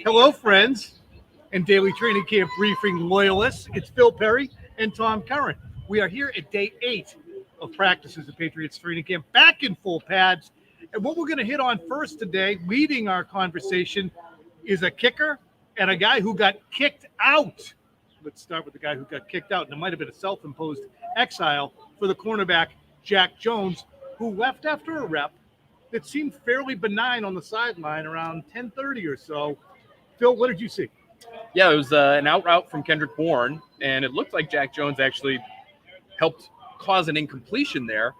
Hello, friends and daily training camp briefing loyalists. It's Phil Perry and Tom Curran. We are here at day 8 of practices at Patriots training camp, back in full pads. And what we're going to hit on first today, leading our conversation, is a kicker and a guy who got kicked out. Let's start with the guy who got kicked out, and it might have been a self-imposed exile for the cornerback, Jack Jones, who left after a rep that seemed fairly benign on the sideline around 10:30 or so. Phil, what did you see? Yeah, it was an out route from Kendrick Bourne, and it looked like Jack Jones actually helped cause an incompletion there.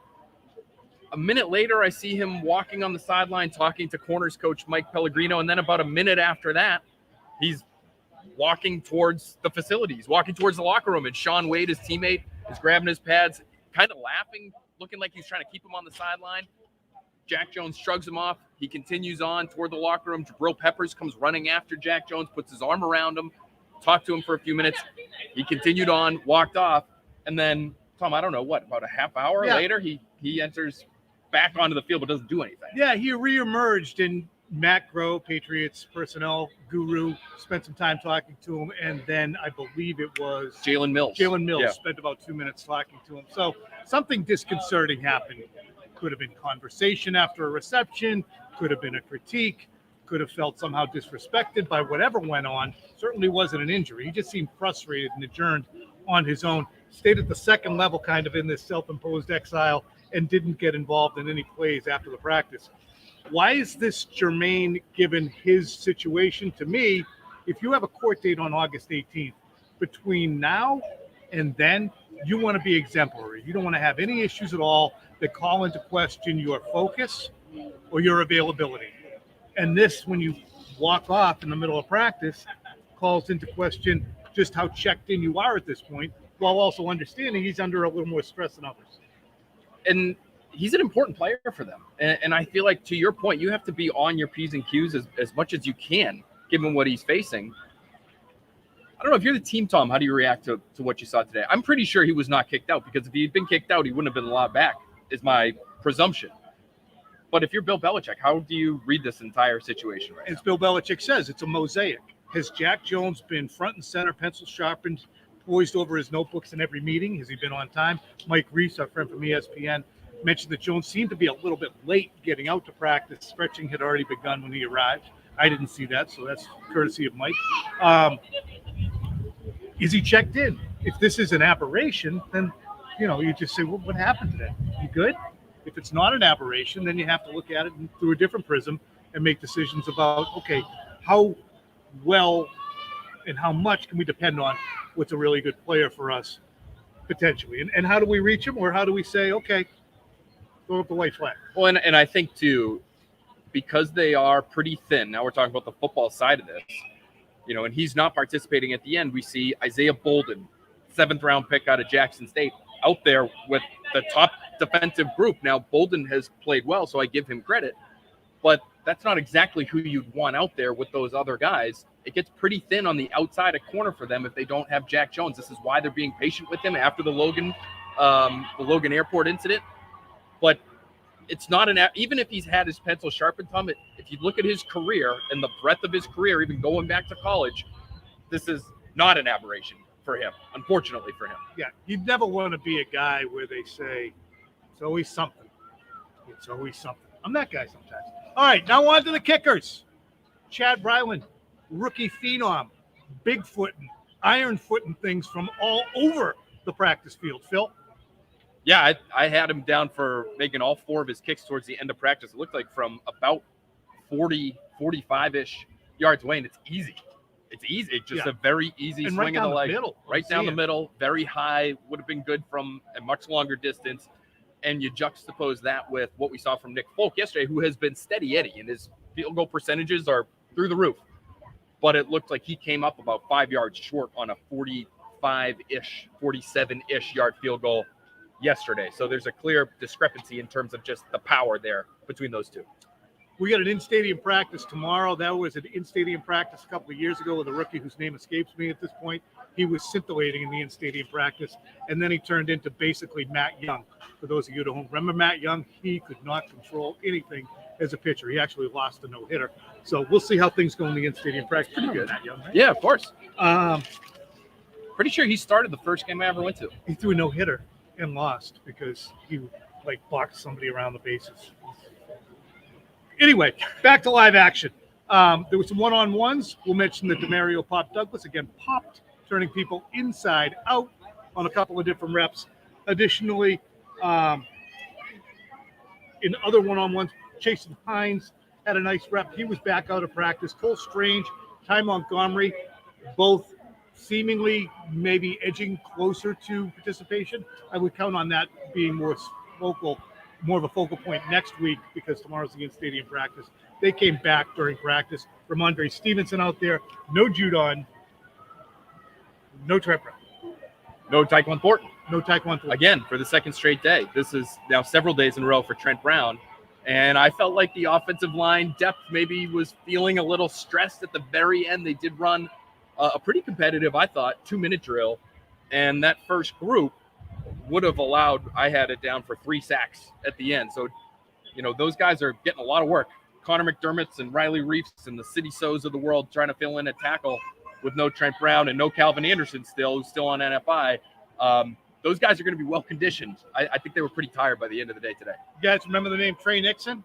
A minute later, I see him walking on the sideline talking to corners coach Mike Pellegrino, and then about a minute after that, he's walking towards the facilities, walking towards the locker room, and Sean Wade, his teammate, is grabbing his pads, kind of laughing, looking like he's trying to keep him on the sideline. Jack Jones shrugs him off. He continues on toward the locker room. Jabril Peppers comes running after Jack Jones, puts his arm around him, talked to him for a few minutes. He continued on, walked off, and then, Tom, I don't know, about a half hour later, he enters back onto the field but doesn't do anything. Yeah, he reemerged, and Matt Groh, Patriots personnel guru, spent some time talking to him, and then I believe it was Jalen Mills. Spent about 2 minutes talking to him. So something disconcerting happened. Could have been conversation after a reception, could have been a critique, could have felt somehow disrespected by whatever went on. Certainly wasn't an injury. He just seemed frustrated and adjourned on his own. Stayed at the second level kind of in this self-imposed exile and didn't get involved in any plays after the practice. Why is this germane given his situation? To me, if you have a court date on August 18th, between now and then, you want to be exemplary. You don't want to have any issues at all that call into question your focus or your availability. And this, when you walk off in the middle of practice, calls into question just how checked in you are at this point, while also understanding he's under a little more stress than others. And he's an important player for them. And I feel like, to your point, you have to be on your P's and Q's as much as you can, given what he's facing. I don't know if you're the team, Tom, how do you react to what you saw today? I'm pretty sure he was not kicked out, because if he'd been kicked out, he wouldn't have been allowed back, is my presumption. But if you're Bill Belichick, how do you read this entire situation right now? As Bill Belichick says, it's a mosaic. Has Jack Jones been front and center, pencil sharpened, poised over his notebooks in every meeting? Has he been on time? Mike Reese, our friend from ESPN, mentioned that Jones seemed to be a little bit late getting out to practice. Stretching had already begun when he arrived. I didn't see that, so that's courtesy of Mike. Is he checked in? If this is an aberration, then, you just say, well, what happened today? You good? If it's not an aberration, then you have to look at it through a different prism and make decisions about, okay, how well and how much can we depend on what's a really good player for us potentially? And how do we reach him, or how do we say, okay, throw up the white flag? Well, and I think, too, because they are pretty thin, now we're talking about the football side of this, and he's not participating at the end. We see Isaiah Bolden, 7th-round pick out of Jackson State, out there with the top defensive group. Now, Bolden has played well, so I give him credit, but that's not exactly who you'd want out there with those other guys. It gets pretty thin on the outside of corner for them if they don't have Jack Jones. This is why they're being patient with him after the Logan Airport incident. But it's not even if he's had his pencil sharpened, Tom, if you look at his career and the breadth of his career, even going back to college, this is not an aberration for him, unfortunately for him. Yeah, you'd never want to be a guy where they say, it's always something. It's always something. I'm that guy sometimes. All right, now on to the kickers. Chad Ryland, rookie phenom, big-footing, iron-footing things from all over the practice field. Phil? Yeah, I had him down for making all 4 of his kicks towards the end of practice. It looked like from about 40, 45-ish yards away, and it's easy. It's easy. It's just a very easy swing of the leg. Right down the middle, very high, would have been good from a much longer distance. And you juxtapose that with what we saw from Nick Folk yesterday, who has been steady Eddie, and his field goal percentages are through the roof. But it looked like he came up about 5 yards short on a 45-ish, 47-ish yard field goal yesterday. So there's a clear discrepancy in terms of just the power there between those two. We got an in-stadium practice tomorrow. That was an in-stadium practice a couple of years ago with a rookie whose name escapes me at this point. He was scintillating in the in-stadium practice, and then he turned into basically Matt Young. For those of you who don't remember Matt Young, he could not control anything as a pitcher. He actually lost a no-hitter. So we'll see how things go in the in-stadium practice. Pretty good, that young man. Yeah, of course. Um, Pretty sure he started the first game I ever went to. he threw a no-hitter and lost because he boxed somebody around the bases. Anyway, back to live action. There were some one-on-ones. We'll mention that DeMario popped Douglas. Again, popped, turning people inside out on a couple of different reps. Additionally, in other one-on-ones, Jason Hines had a nice rep. He was back out of practice. Cole Strange, Ty Montgomery, both seemingly maybe edging closer to participation. I would count on that being more of a focal point next week because tomorrow's the in-stadium practice. They came back during practice. Ramondre Stevenson out there, no Judon, no Trent Brown. No Taekwon Thornton. No Taekwon Thornton. Again, for the second straight day. This is now several days in a row for Trent Brown. And I felt like the offensive line depth maybe was feeling a little stressed at the very end. They did run a pretty competitive, I thought, 2-minute drill. And that first group would have allowed, I had it down for 3 sacks at the end. So, those guys are getting a lot of work. Connor McDermott's and Riley Reefs and the City So's of the world trying to fill in a tackle with no Trent Brown and no Calvin Anderson who's still on NFI. Those guys are going to be well conditioned. I think they were pretty tired by the end of the day today. You guys remember the name Trey Nixon?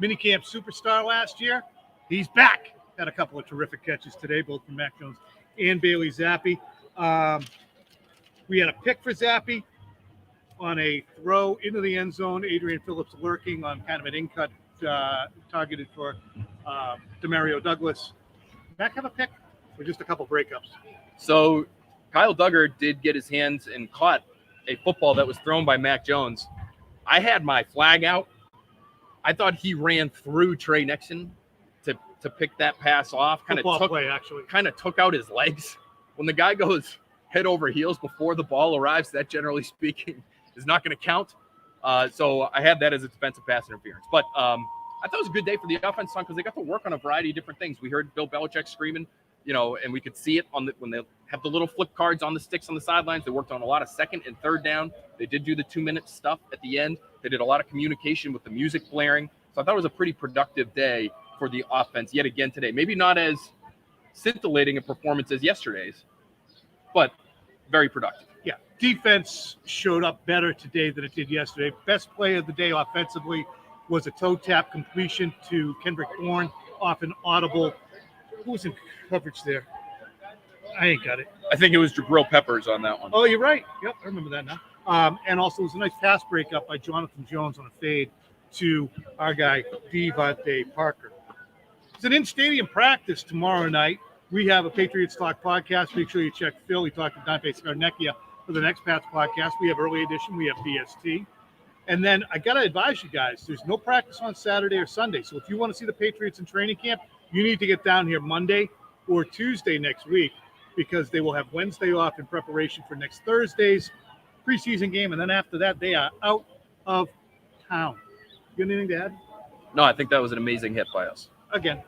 Minicamp superstar last year. He's back. Had a couple of terrific catches today, both from Mac Jones and Bailey Zappi. We had a pick for Zappi on a throw into the end zone. Adrian Phillips lurking on kind of an in-cut targeted for DeMario Douglas. Mac have a pick or just a couple breakups? So Kyle Duggar did get his hands and caught a football that was thrown by Mac Jones. I had my flag out. I thought he ran through Trey Nixon to pick that pass off. Kind of took out his legs. When the guy goes head over heels before the ball arrives, that generally speaking is not going to count. So I had that as a defensive pass interference. But I thought it was a good day for the offense because they got to work on a variety of different things. We heard Bill Belichick screaming, and we could see it when they have the little flip cards on the sticks on the sidelines. They worked on a lot of second and third down. They did do the 2-minute stuff at the end. They did a lot of communication with the music blaring. So I thought it was a pretty productive day for the offense yet again today. Maybe not as scintillating a performance as yesterday's, but very productive. Yeah, defense showed up better today than it did yesterday. Best play of the day offensively was a toe tap completion to Kendrick Bourne off an audible. Who was in coverage there? I ain't got it. I think it was Jabril Peppers on that one. Oh, you're right. Yep, I remember that now. And also it was a nice pass breakup by Jonathan Jones on a fade to our guy, Devontae Parker. It's an in-stadium practice tomorrow night. We have a Patriots Talk podcast. Make sure you check Phil. We talked to Dante Scarnecchia for the next Pats podcast. We have early edition. We have BST. And then I got to advise you guys, there's no practice on Saturday or Sunday. So if you want to see the Patriots in training camp, you need to get down here Monday or Tuesday next week because they will have Wednesday off in preparation for next Thursday's preseason game. And then after that, they are out of town. You got anything to add? No, I think that was an amazing hit by us. Again,